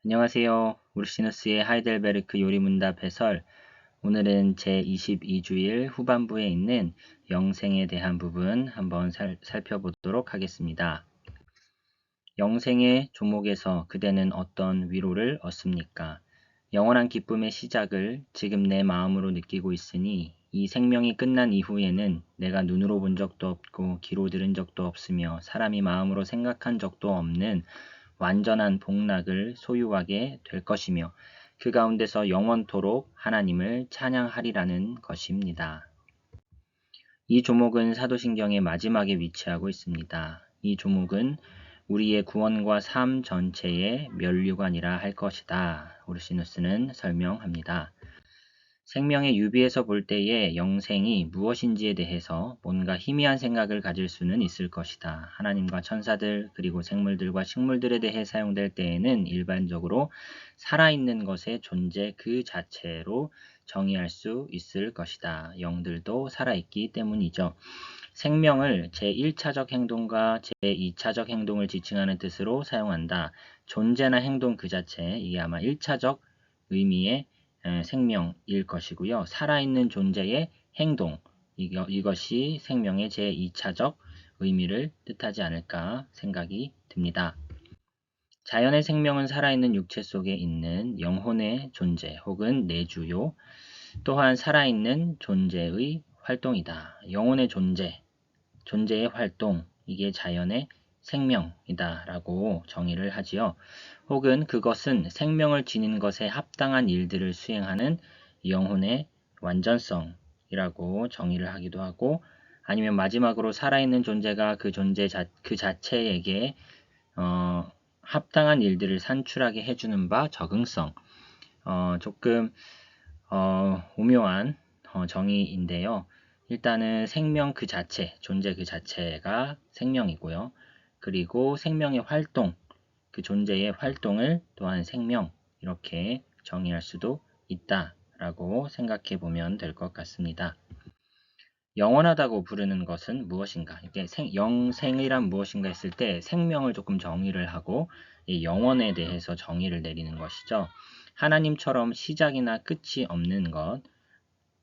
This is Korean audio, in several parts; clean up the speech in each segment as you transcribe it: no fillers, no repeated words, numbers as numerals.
안녕하세요. 우르시누스의 하이델베르크 요리문답 해설. 오늘은 제22주일 후반부에 있는 영생에 대한 부분 한번 살펴보도록 하겠습니다. 영생의 조목에서 그대는 어떤 위로를 얻습니까? 영원한 기쁨의 시작을 지금 내 마음으로 느끼고 있으니 이 생명이 끝난 이후에는 내가 눈으로 본 적도 없고 귀로 들은 적도 없으며 사람이 마음으로 생각한 적도 없는 완전한 복락을 소유하게 될 것이며 그 가운데서 영원토록 하나님을 찬양하리라는 것입니다. 이 조목은 사도신경의 마지막에 위치하고 있습니다. 이 조목은 우리의 구원과 삶 전체의 면류관이라 할 것이다. 오르시누스는 설명합니다. 생명의 유비에서 볼 때에 영생이 무엇인지에 대해서 뭔가 희미한 생각을 가질 수는 있을 것이다. 하나님과 천사들 그리고 생물들과 식물들에 대해 사용될 때에는 일반적으로 살아있는 것의 존재 그 자체로 정의할 수 있을 것이다. 영들도 살아있기 때문이죠. 생명을 제1차적 행동과 제2차적 행동을 지칭하는 뜻으로 사용한다. 존재나 행동 그 자체, 이게 아마 1차적 의미의 생명일 것이고요. 살아있는 존재의 행동, 이것이 생명의 제2차적 의미를 뜻하지 않을까 생각이 듭니다. 자연의 생명은 살아있는 육체 속에 있는 영혼의 존재 혹은 내주요, 또한 살아있는 존재의 활동이다. 영혼의 존재, 존재의 활동, 이게 자연의 생명이다 라고 정의를 하지요. 혹은 그것은 생명을 지닌 것에 합당한 일들을 수행하는 영혼의 완전성이라고 정의를 하기도 하고, 아니면 마지막으로 살아있는 존재가 그 존재 그 자체에게 합당한 일들을 산출하게 해주는 바 적응성. 조금 오묘한 정의인데요. 일단은 생명 그 자체, 존재 그 자체가 생명이고요. 그리고 생명의 활동, 그 존재의 활동을 또한 생명, 이렇게 정의할 수도 있다라고 생각해 보면 될 것 같습니다. 영원하다고 부르는 것은 무엇인가? 이게 영생이란 무엇인가 했을 때 생명을 조금 정의를 하고 이 영원에 대해서 정의를 내리는 것이죠. 하나님처럼 시작이나 끝이 없는 것,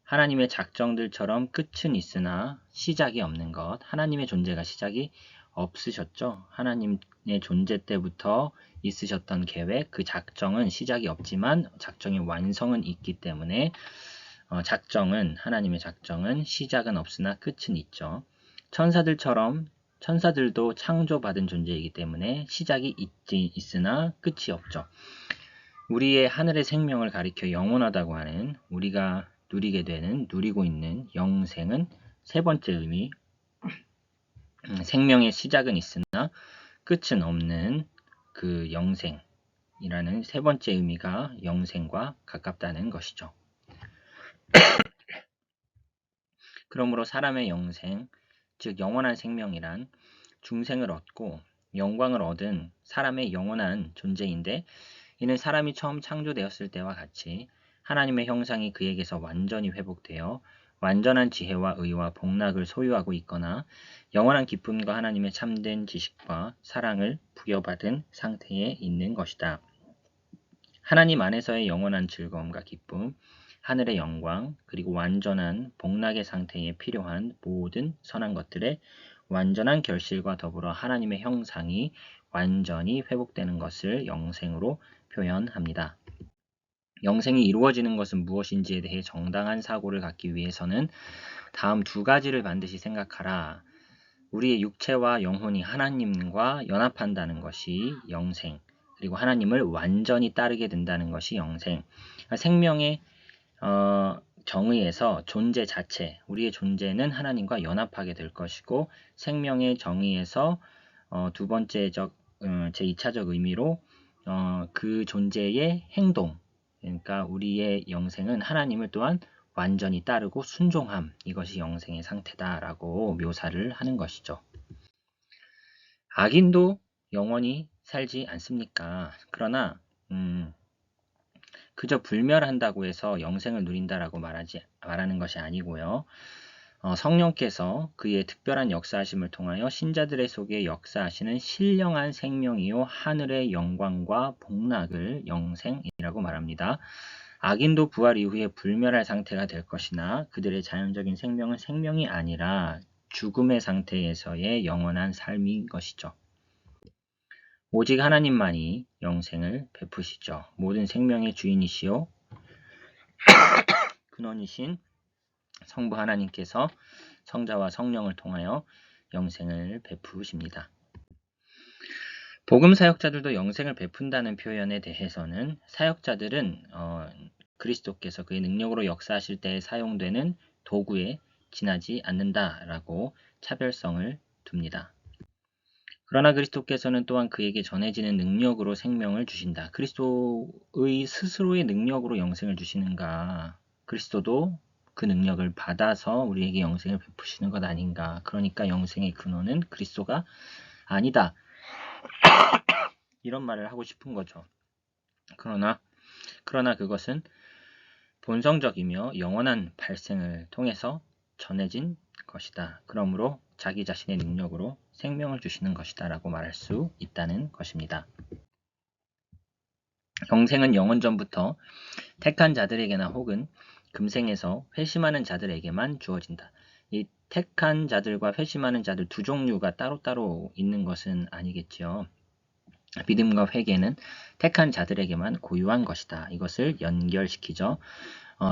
하나님의 작정들처럼 끝은 있으나 시작이 없는 것, 하나님의 존재가 시작이 없으셨죠. 하나님의 존재 때부터 있으셨던 계획, 그 작정은 시작이 없지만 작정의 완성은 있기 때문에 하나님의 작정은 시작은 없으나 끝은 있죠. 천사들도 창조받은 존재이기 때문에 시작이 있으나 끝이 없죠. 우리의 하늘의 생명을 가리켜 영원하다고 하는, 우리가 누리고 있는 영생은 세 번째 의미, 생명의 시작은 있으나 끝은 없는 그 영생이라는 세 번째 의미가 영생과 가깝다는 것이죠. 그러므로 사람의 영생, 즉 영원한 생명이란 중생을 얻고 영광을 얻은 사람의 영원한 존재인데, 이는 사람이 처음 창조되었을 때와 같이 하나님의 형상이 그에게서 완전히 회복되어 완전한 지혜와 의와 복락을 소유하고 있거나 영원한 기쁨과 하나님의 참된 지식과 사랑을 부여받은 상태에 있는 것이다. 하나님 안에서의 영원한 즐거움과 기쁨, 하늘의 영광, 그리고 완전한 복락의 상태에 필요한 모든 선한 것들의 완전한 결실과 더불어 하나님의 형상이 완전히 회복되는 것을 영생으로 표현합니다. 영생이 이루어지는 것은 무엇인지에 대해 정당한 사고를 갖기 위해서는 다음 두 가지를 반드시 생각하라. 우리의 육체와 영혼이 하나님과 연합한다는 것이 영생, 그리고 하나님을 완전히 따르게 된다는 것이 영생. 생명의 정의에서 존재 자체, 우리의 존재는 하나님과 연합하게 될 것이고, 생명의 정의에서 두 번째적, 제2차적 의미로 그 존재의 행동, 그러니까 우리의 영생은 하나님을 또한 완전히 따르고 순종함, 이것이 영생의 상태다라고 묘사를 하는 것이죠. 악인도 영원히 살지 않습니까? 그러나 그저 불멸한다고 해서 영생을 누린다라고 말하는 것이 아니고요. 성령께서 그의 특별한 역사하심을 통하여 신자들의 속에 역사하시는 신령한 생명이요 하늘의 영광과 복락을 영생이라고 말합니다. 악인도 부활 이후에 불멸할 상태가 될 것이나 그들의 자연적인 생명은 생명이 아니라 죽음의 상태에서의 영원한 삶인 것이죠. 오직 하나님만이 영생을 베푸시죠. 모든 생명의 주인이시요 근원이신 성부 하나님께서 성자와 성령을 통하여 영생을 베푸십니다. 복음 사역자들도 영생을 베푼다는 표현에 대해서는 사역자들은 그리스도께서 그의 능력으로 역사하실 때에 사용되는 도구에 지나지 않는다라고 차별성을 둡니다. 그러나 그리스도께서는 또한 그에게 전해지는 능력으로 생명을 주신다. 그리스도의 스스로의 능력으로 영생을 주시는가? 그리스도도 그 능력을 받아서 우리에게 영생을 베푸시는 것 아닌가? 그러니까 영생의 근원은 그리스도가 아니다. 이런 말을 하고 싶은 거죠. 그러나 그것은 본성적이며 영원한 발생을 통해서 전해진 것이다. 그러므로 자기 자신의 능력으로 생명을 주시는 것이다 라고 말할 수 있다는 것입니다. 영생은 영원전부터 택한 자들에게나 혹은 금생에서 회심하는 자들에게만 주어진다. 이 택한 자들과 회심하는 자들 두 종류가 따로따로 있는 것은 아니겠지요. 믿음과 회개는 택한 자들에게만 고유한 것이다. 이것을 연결시키죠.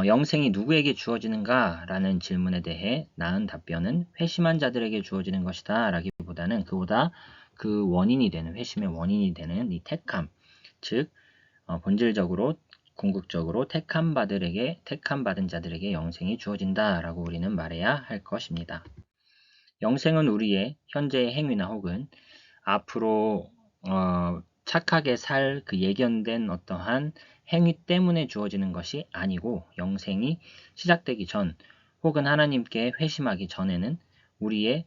영생이 누구에게 주어지는가? 라는 질문에 대해 나은 답변은 회심한 자들에게 주어지는 것이다. 라기보다는 그보다 그 원인이 되는, 회심의 원인이 되는 이 택함, 즉 본질적으로 궁극적으로 택함 받은 자들에게 영생이 주어진다. 라고 우리는 말해야 할 것입니다. 영생은 우리의 현재의 행위나 혹은 앞으로 착하게 살 그 예견된 어떠한 행위 때문에 주어지는 것이 아니고 영생이 시작되기 전 혹은 하나님께 회심하기 전에는 우리의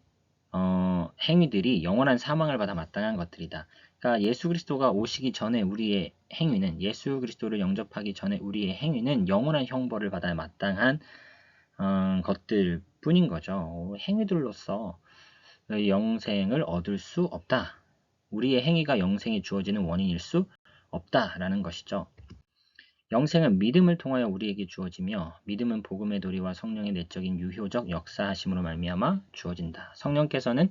행위들이 영원한 사망을 받아 마땅한 것들이다. 그러니까 예수 그리스도가 오시기 전에 우리의 행위는 예수 그리스도를 영접하기 전에 우리의 행위는 영원한 형벌을 받아 마땅한 것들 뿐인 거죠. 행위들로서 영생을 얻을 수 없다. 우리의 행위가 영생이 주어지는 원인일 수 없다라는 것이죠. 영생은 믿음을 통하여 우리에게 주어지며 믿음은 복음의 도리와 성령의 내적인 유효적 역사하심으로 말미암아 주어진다. 성령께서는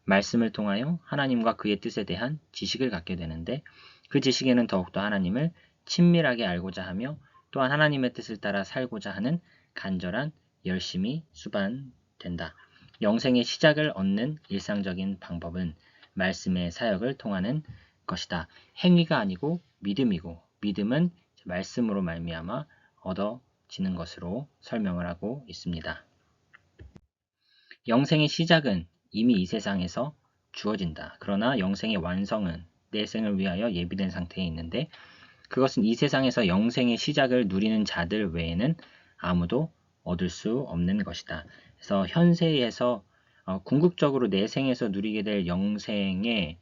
말씀을 통하여 하나님과 그의 뜻에 대한 지식을 갖게 되는데 그 지식에는 더욱더 하나님을 친밀하게 알고자 하며 또한 하나님의 뜻을 따라 살고자 하는 간절한 열심이 수반된다. 영생의 시작을 얻는 일상적인 방법은 말씀의 사역을 통하는 것이다. 행위가 아니고 믿음이고 믿음은 말씀으로 말미암아 얻어지는 것으로 설명을 하고 있습니다. 영생의 시작은 이미 이 세상에서 주어진다. 그러나 영생의 완성은 내생을 위하여 예비된 상태에 있는데 그것은 이 세상에서 영생의 시작을 누리는 자들 외에는 아무도 얻을 수 없는 것이다. 그래서 현세에서 궁극적으로 내생에서 누리게 될 영생의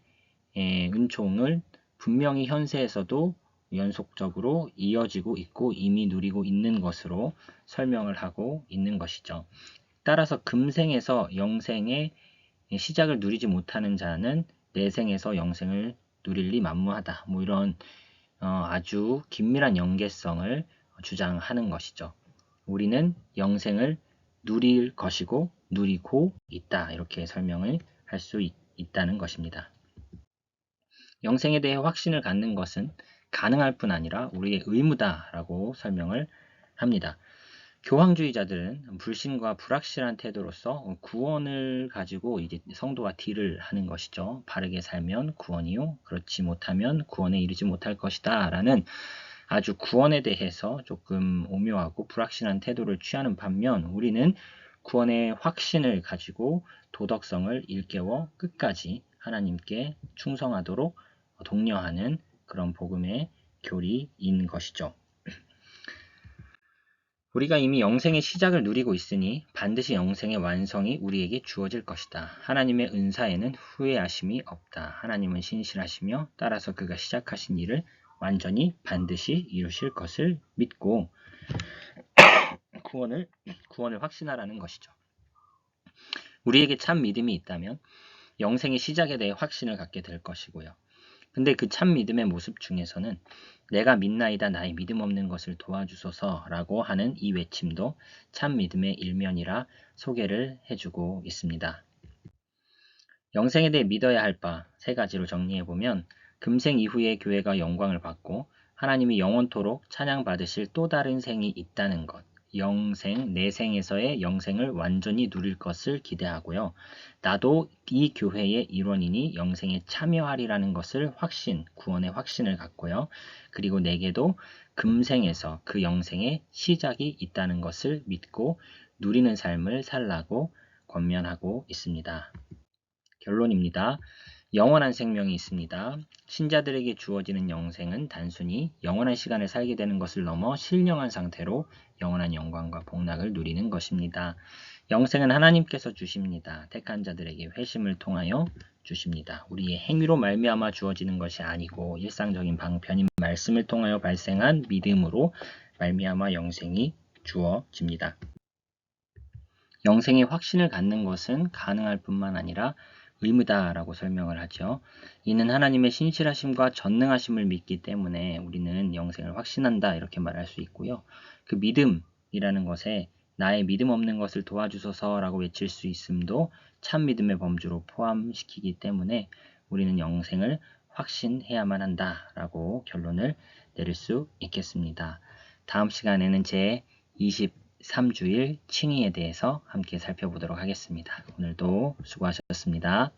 은총을 분명히 현세에서도 연속적으로 이어지고 있고 이미 누리고 있는 것으로 설명을 하고 있는 것이죠. 따라서 금생에서 영생의 시작을 누리지 못하는 자는 내생에서 영생을 누릴 리 만무하다. 뭐 이런 아주 긴밀한 연계성을 주장하는 것이죠. 우리는 영생을 누릴 것이고 누리고 있다. 이렇게 설명을 할 수 있다는 것입니다. 영생에 대해 확신을 갖는 것은 가능할 뿐 아니라 우리의 의무다라고 설명을 합니다. 교황주의자들은 불신과 불확실한 태도로서 구원을 가지고 이제 성도가 딜을 하는 것이죠. 바르게 살면 구원이요, 그렇지 못하면 구원에 이르지 못할 것이다 라는 아주 구원에 대해서 조금 오묘하고 불확실한 태도를 취하는 반면 우리는 구원의 확신을 가지고 도덕성을 일깨워 끝까지 하나님께 충성하도록 독려하는 그런 복음의 교리인 것이죠. 우리가 이미 영생의 시작을 누리고 있으니 반드시 영생의 완성이 우리에게 주어질 것이다. 하나님의 은사에는 후회하심이 없다. 하나님은 신실하시며 따라서 그가 시작하신 일을 완전히 반드시 이루실 것을 믿고 구원을 확신하라는 것이죠. 우리에게 참 믿음이 있다면 영생의 시작에 대해 확신을 갖게 될 것이고요. 근데 그 참 믿음의 모습 중에서는 내가 믿나이다 나의 믿음 없는 것을 도와주소서라고 하는 이 외침도 참 믿음의 일면이라 소개를 해주고 있습니다. 영생에 대해 믿어야 할 바 세 가지로 정리해보면 금생 이후에 교회가 영광을 받고 하나님이 영원토록 찬양받으실 또 다른 생이 있다는 것, 영생, 내생에서의 영생을 완전히 누릴 것을 기대하고요. 나도 이 교회의 일원이니 영생에 참여하리라는 것을 구원의 확신을 갖고요. 그리고 내게도 금생에서 그 영생의 시작이 있다는 것을 믿고 누리는 삶을 살라고 권면하고 있습니다. 결론입니다. 영원한 생명이 있습니다. 신자들에게 주어지는 영생은 단순히 영원한 시간을 살게 되는 것을 넘어 신령한 상태로 영원한 영광과 복락을 누리는 것입니다. 영생은 하나님께서 주십니다. 택한 자들에게 회심을 통하여 주십니다. 우리의 행위로 말미암아 주어지는 것이 아니고 일상적인 방편인 말씀을 통하여 발생한 믿음으로 말미암아 영생이 주어집니다. 영생의 확신을 갖는 것은 가능할 뿐만 아니라 의무다라고 설명을 하죠. 이는 하나님의 신실하심과 전능하심을 믿기 때문에 우리는 영생을 확신한다 이렇게 말할 수 있고요. 그 믿음이라는 것에 나의 믿음 없는 것을 도와주소서라고 외칠 수 있음도 참 믿음의 범주로 포함시키기 때문에 우리는 영생을 확신해야만 한다라고 결론을 내릴 수 있겠습니다. 다음 시간에는 제 23주일 칭의에 대해서 함께 살펴보도록 하겠습니다. 오늘도 수고하셨습니다.